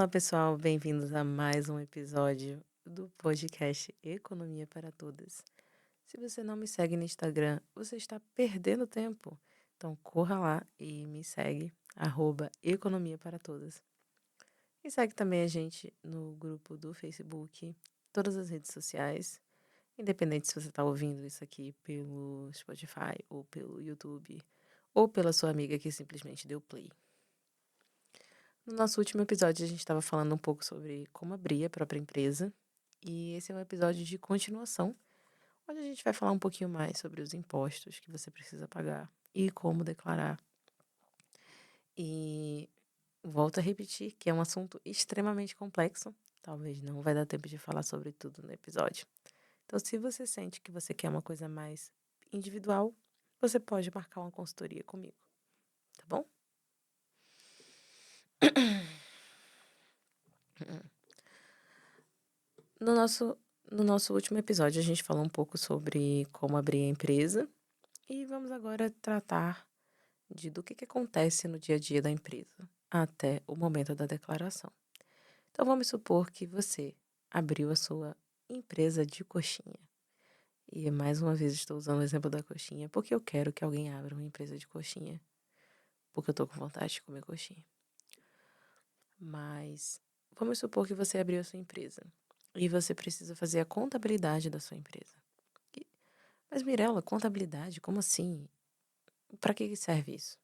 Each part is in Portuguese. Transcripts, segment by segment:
Olá, pessoal, bem-vindos a mais um episódio do podcast Economia para Todas. Se você não me segue no Instagram, você está perdendo tempo. Então corra lá e me segue, Economia para Todas. E segue também a gente no grupo do Facebook, todas as redes sociais, independente se você está ouvindo isso aqui pelo Spotify ou pelo YouTube, ou pela sua amiga que simplesmente deu play. No nosso último episódio, a gente estava falando um pouco sobre como abrir a própria empresa, e esse é um episódio de continuação, onde a gente vai falar um pouquinho mais sobre os impostos que você precisa pagar e como declarar. E volto a repetir que é um assunto extremamente complexo, talvez não vai dar tempo de falar sobre tudo no episódio. Então, se você sente que você quer uma coisa mais individual, você pode marcar uma consultoria comigo, tá bom? No nosso, no nosso último episódio, a gente falou um pouco sobre como abrir a empresa e vamos agora tratar do que acontece no dia a dia da empresa até o momento da declaração. Então, vamos supor que você abriu a sua empresa de coxinha. E mais uma vez estou usando o exemplo da coxinha porque eu quero que alguém abra uma empresa de coxinha, porque eu estou com vontade de comer coxinha. Mas vamos supor que você abriu a sua empresa e você precisa fazer a contabilidade da sua empresa. E- Mas, Mirella, contabilidade? Como assim? Para que serve isso?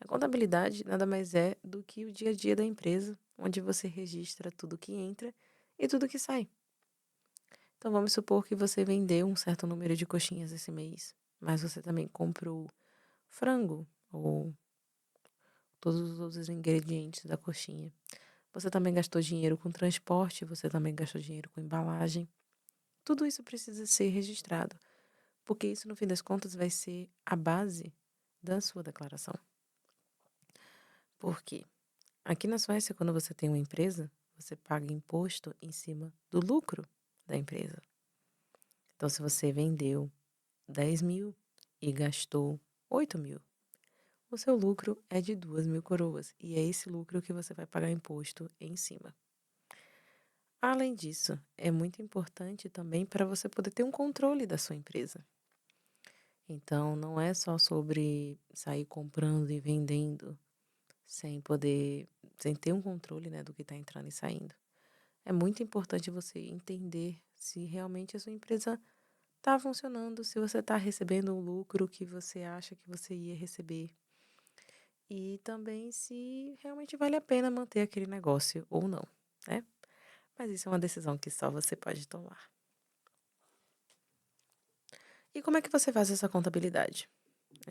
A contabilidade nada mais é do que o dia a dia da empresa, onde você registra tudo que entra e tudo que sai. Então, vamos supor que você vendeu um certo número de coxinhas esse mês, mas você também comprou frango ou todos os outros ingredientes da coxinha. Você também gastou dinheiro com transporte, você também gastou dinheiro com embalagem. Tudo isso precisa ser registrado, porque isso, no fim das contas, vai ser a base da sua declaração. Por quê? Aqui na Suécia, quando você tem uma empresa, você paga imposto em cima do lucro da empresa. Então, se você vendeu 10 mil e gastou 8 mil, o seu lucro é de 2.000 coroas. E é esse lucro que você vai pagar imposto em cima. Além disso, é muito importante também para você poder ter um controle da sua empresa. Então, não é só sobre sair comprando e vendendo sem ter um controle, né, do que está entrando e saindo. É muito importante você entender se realmente a sua empresa está funcionando, se você está recebendo o lucro que você acha que você ia receber. E também se realmente vale a pena manter aquele negócio ou não, né? Mas isso é uma decisão que só você pode tomar. E como é que você faz essa contabilidade?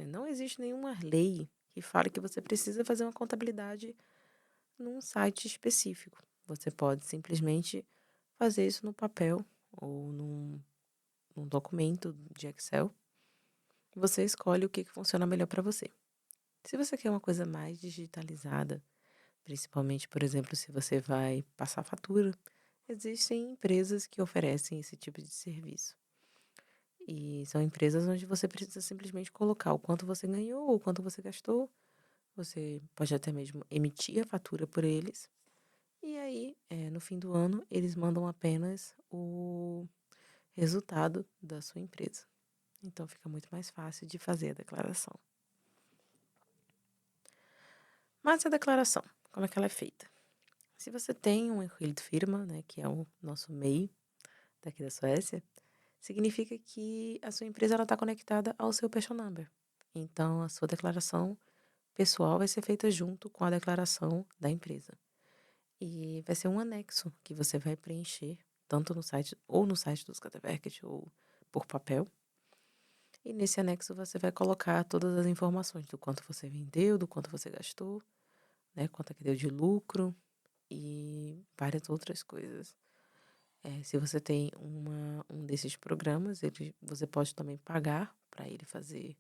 Não existe nenhuma lei que fale que você precisa fazer uma contabilidade num site específico. Você pode simplesmente fazer isso no papel ou num documento de Excel. Você escolhe o que funciona melhor para você. Se você quer uma coisa mais digitalizada, principalmente, por exemplo, se você vai passar fatura, existem empresas que oferecem esse tipo de serviço. E são empresas onde você precisa simplesmente colocar o quanto você ganhou, o quanto você gastou. Você pode até mesmo emitir a fatura por eles. E aí, no fim do ano, eles mandam apenas o resultado da sua empresa. Então, fica muito mais fácil de fazer a declaração. Mas a declaração, como é que ela é feita? Se você tem um firma, né, que é o nosso MEI daqui da Suécia, significa que a sua empresa está conectada ao seu Passion Number. Então, a sua declaração pessoal vai ser feita junto com a declaração da empresa. E vai ser um anexo que você vai preencher, tanto no site, ou no site do Skatteverket, ou por papel. E nesse anexo você vai colocar todas as informações do quanto você vendeu, do quanto você gastou, né, quanto é que deu de lucro e várias outras coisas. Se você tem um desses programas, você pode também pagar para ele fazer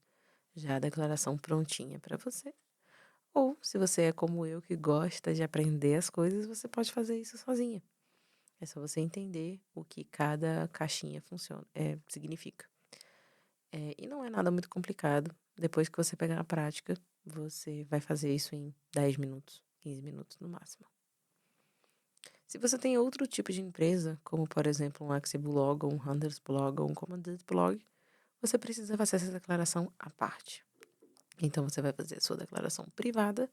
já a declaração prontinha para você. Ou, se você é como eu, que gosta de aprender as coisas, você pode fazer isso sozinha. É só você entender o que cada caixinha significa. E não é nada muito complicado. Depois que você pegar a prática, você vai fazer isso em 10 minutos, 15 minutos no máximo. Se você tem outro tipo de empresa, como por exemplo um Axiblog, ou um Handelsblog, ou um Commanditblog, você precisa fazer essa declaração à parte. Então, você vai fazer a sua declaração privada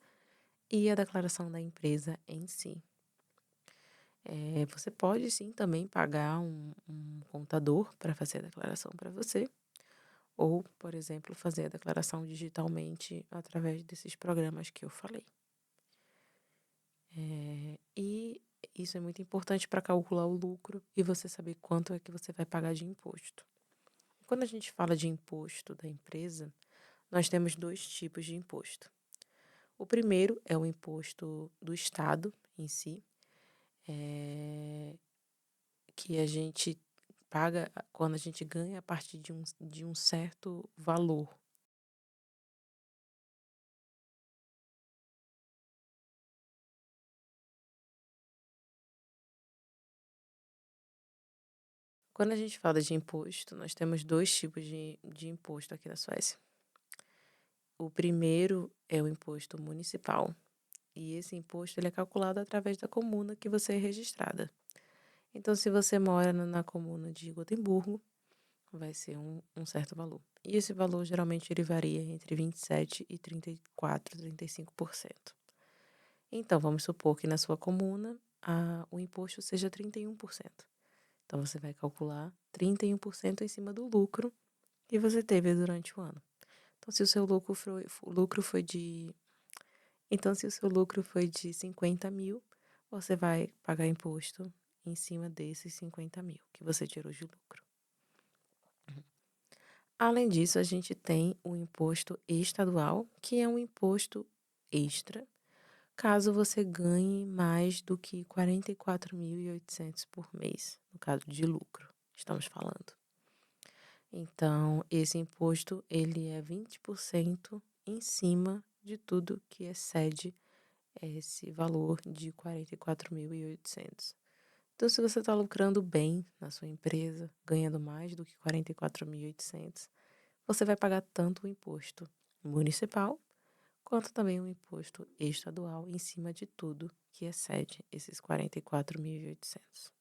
e a declaração da empresa em si. Você pode sim também pagar um contador para fazer a declaração para você, ou, por exemplo, fazer a declaração digitalmente através desses programas que eu falei. E isso é muito importante para calcular o lucro e você saber quanto é que você vai pagar de imposto. Quando a gente fala de imposto da empresa, nós temos dois tipos de imposto. O primeiro é o imposto do Estado em si, que a gente paga quando a gente ganha a partir de um certo valor. Quando a gente fala de imposto, nós temos dois tipos de imposto aqui na Suécia. O primeiro é o imposto municipal, e esse imposto ele é calculado através da comuna que você é registrada. Então, se você mora na comuna de Gotemburgo, vai ser um certo valor. E esse valor geralmente ele varia entre 27% e 34%, 35%. Então, vamos supor que na sua comuna o imposto seja 31%. Então, você vai calcular 31% em cima do lucro que você teve durante o ano. Então, se o seu lucro foi de. Então, se o seu lucro foi de 50 mil, você vai pagar imposto em cima desses 50 mil que você tirou de lucro. Além disso, a gente tem o imposto estadual, que é um imposto extra, caso você ganhe mais do que 44.800 por mês, no caso de lucro, estamos falando. Então, esse imposto, ele é 20% em cima de tudo que excede esse valor de 44.800. Então, se você está lucrando bem na sua empresa, ganhando mais do que 44.800, você vai pagar tanto o imposto municipal quanto também o imposto estadual em cima de tudo que excede esses 44.800.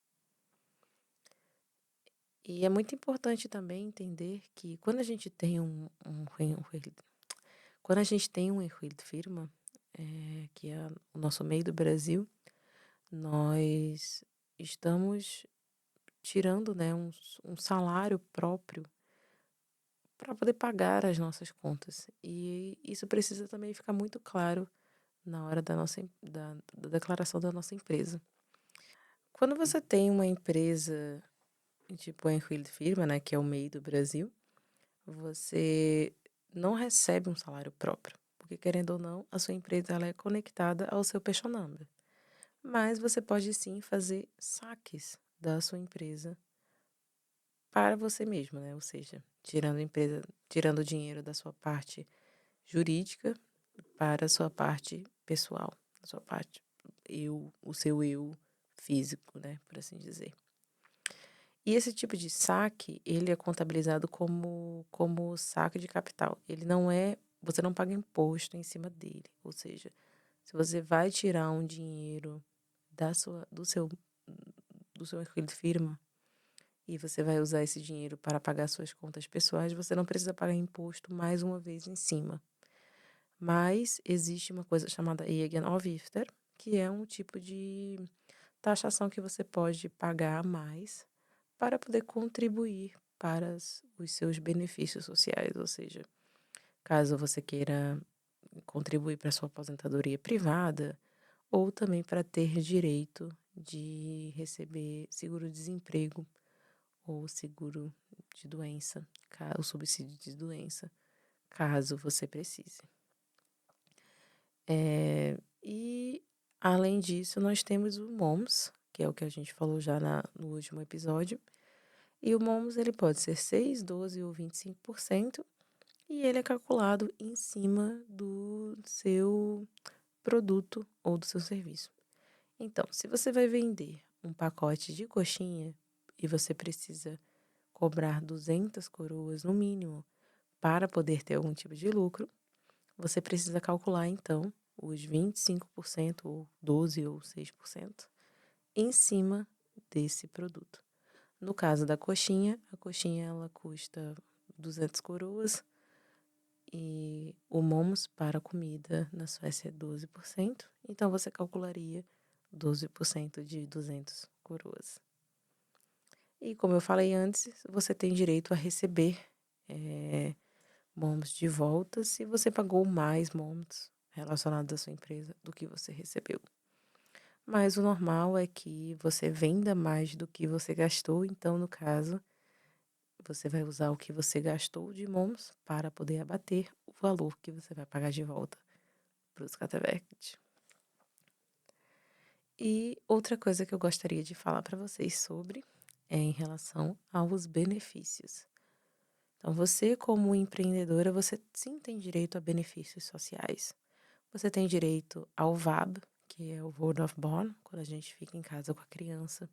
E é muito importante também entender que quando a gente tem quando a gente tem um firma, que é o nosso meio do Brasil, nós estamos tirando, né, um salário próprio para poder pagar as nossas contas. E isso precisa também ficar muito claro na hora da declaração da nossa empresa. Quando você tem uma empresa, tipo a firma, né, que é o MEI do Brasil, você não recebe um salário próprio, porque querendo ou não, a sua empresa ela é conectada ao seu Passion Number. Mas você pode sim fazer saques da sua empresa para você mesmo, né? Ou seja, tirando o dinheiro da sua parte jurídica para a sua parte pessoal, a sua parte o seu eu físico, né, por assim dizer. E esse tipo de saque, ele é contabilizado como saque de capital. Ele não é, você não paga imposto em cima dele. Ou seja, se você vai tirar um dinheiro do seu firma e você vai usar esse dinheiro para pagar suas contas pessoais, você não precisa pagar imposto mais uma vez em cima. Mas existe uma coisa chamada egenavgifter, que é um tipo de taxação que você pode pagar a mais para poder contribuir para os seus benefícios sociais, ou seja, caso você queira contribuir para a sua aposentadoria privada ou também para ter direito de receber seguro-desemprego ou seguro de doença, o subsídio de doença, caso você precise. E, além disso, nós temos o MOMS, que é o que a gente falou já no último episódio. E o MOMS ele pode ser 6, 12 ou 25%, e ele é calculado em cima do seu produto ou do seu serviço. Então, se você vai vender um pacote de coxinha e você precisa cobrar 200 coroas no mínimo para poder ter algum tipo de lucro, você precisa calcular então os 25% ou 12 ou 6% em cima desse produto. No caso da coxinha, a coxinha ela custa 200 coroas e o momos para comida na Suécia é 12%, então você calcularia 12% de 200 coroas. E como eu falei antes, você tem direito a receber momos de volta se você pagou mais momos relacionados à sua empresa do que você recebeu. Mas o normal é que você venda mais do que você gastou, então, no caso, você vai usar o que você gastou de momos para poder abater o valor que você vai pagar de volta para o Skatteverket. E outra coisa que eu gostaria de falar para vocês sobre é em relação aos benefícios. Então, você como empreendedora, você sim tem direito a benefícios sociais. Você tem direito ao VAB, que é o Vote of Born, quando a gente fica em casa com a criança.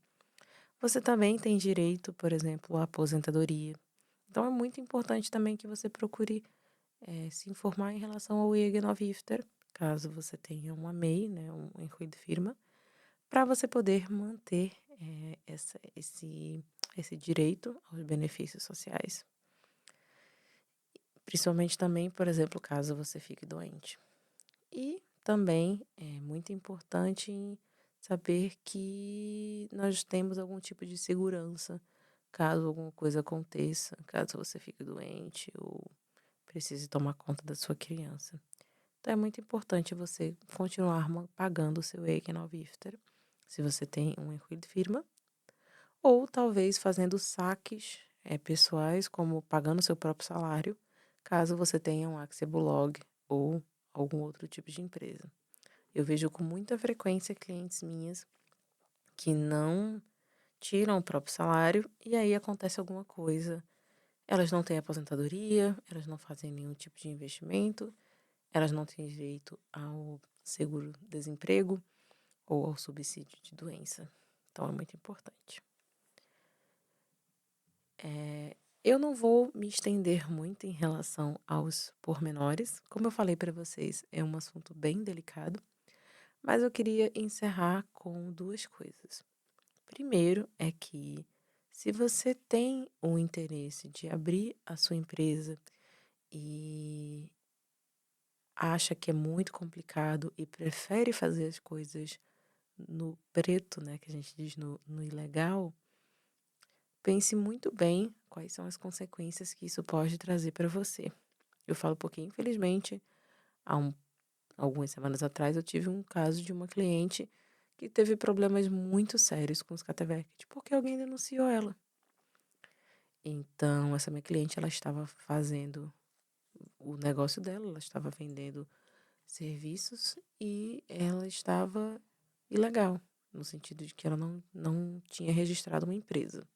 Você também tem direito, por exemplo, à aposentadoria. Então, é muito importante também que você procure se informar em relação ao egenavgifter, caso você tenha uma MEI, né, um enquete firma, para você poder manter esse direito aos benefícios sociais. Principalmente também, por exemplo, caso você fique doente. E também é muito importante saber que nós temos algum tipo de segurança caso alguma coisa aconteça, caso você fique doente ou precise tomar conta da sua criança. Então é muito importante você continuar pagando o seu egenavgifter, se você tem um enquete firma, ou talvez fazendo saques pessoais, como pagando o seu próprio salário, caso você tenha um Aktiebolag ou algum outro tipo de empresa. Eu vejo com muita frequência clientes minhas que não tiram o próprio salário e aí acontece alguma coisa. Elas não têm aposentadoria, elas não fazem nenhum tipo de investimento, elas não têm direito ao seguro-desemprego ou ao subsídio de doença. Então é muito importante. Eu não vou me estender muito em relação aos pormenores. Como eu falei para vocês, é um assunto bem delicado, mas eu queria encerrar com duas coisas. Primeiro é que se você tem o interesse de abrir a sua empresa e acha que é muito complicado e prefere fazer as coisas no preto, né, que a gente diz no ilegal, pense muito bem quais são as consequências que isso pode trazer para você. Eu falo porque, infelizmente, algumas semanas atrás eu tive um caso de uma cliente que teve problemas muito sérios com os Skatteverket porque alguém denunciou ela. Então, essa minha cliente, ela estava fazendo o negócio dela, ela estava vendendo serviços e ela estava ilegal, no sentido de que ela não tinha registrado uma empresa.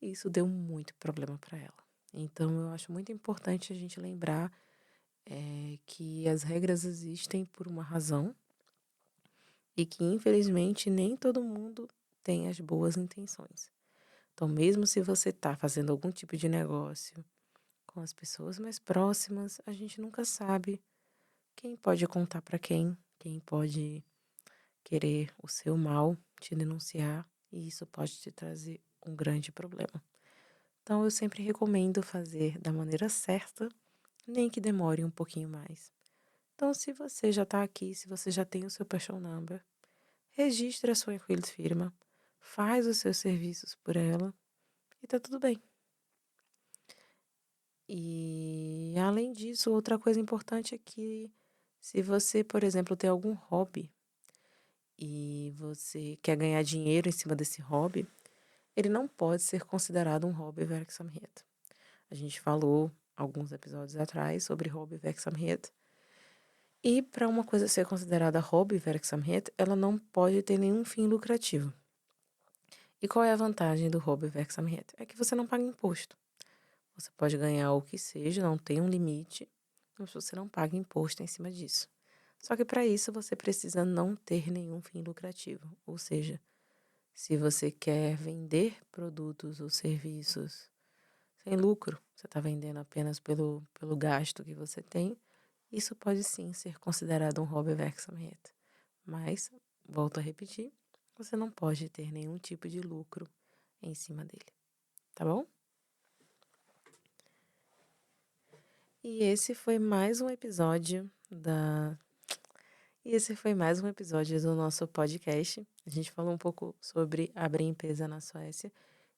E isso deu muito problema para ela. Então, eu acho muito importante a gente lembrar que as regras existem por uma razão e que, infelizmente, nem todo mundo tem as boas intenções. Então, mesmo se você está fazendo algum tipo de negócio com as pessoas mais próximas, a gente nunca sabe quem pode contar para quem pode querer o seu mal, te denunciar, e isso pode te trazer um grande problema. Então, eu sempre recomendo fazer da maneira certa, nem que demore um pouquinho mais. Então, se você já está aqui, se você já tem o seu Passion Number, registre a sua Equilis firma, faz os seus serviços por ela e tá tudo bem. E, além disso, outra coisa importante é que se você, por exemplo, tem algum hobby e você quer ganhar dinheiro em cima desse hobby, ele não pode ser considerado um hobby verksamhet. A gente falou alguns episódios atrás sobre hobby verksamhet. E para uma coisa ser considerada hobby verksamhet, ela não pode ter nenhum fim lucrativo. E qual é a vantagem do hobby verksamhet? É que você não paga imposto. Você pode ganhar o que seja, não tem um limite, mas você não paga imposto em cima disso. Só que para isso você precisa não ter nenhum fim lucrativo. Ou seja, se você quer vender produtos ou serviços sem lucro, você está vendendo apenas pelo gasto que você tem, isso pode sim ser considerado um hobby verksamhet. Mas, volto a repetir, você não pode ter nenhum tipo de lucro em cima dele, tá bom? E esse foi mais um episódio da E esse foi mais um episódio do nosso podcast. A gente falou um pouco sobre abrir empresa na Suécia.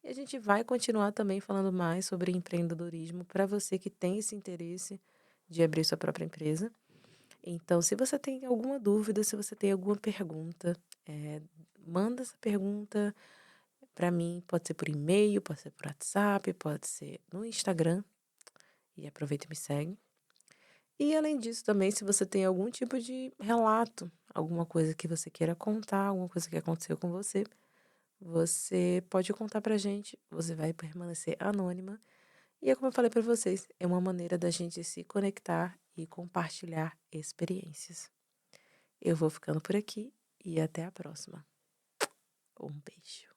E a gente vai continuar também falando mais sobre empreendedorismo para você que tem esse interesse de abrir sua própria empresa. Então, se você tem alguma dúvida, se você tem alguma pergunta, manda essa pergunta para mim. Pode ser por e-mail, pode ser por WhatsApp, pode ser no Instagram. E aproveita e me segue. E além disso, também, se você tem algum tipo de relato, alguma coisa que você queira contar, alguma coisa que aconteceu com você, você pode contar pra gente. Você vai permanecer anônima. E é como eu falei pra vocês, é uma maneira da gente se conectar e compartilhar experiências. Eu vou ficando por aqui e até a próxima. Um beijo.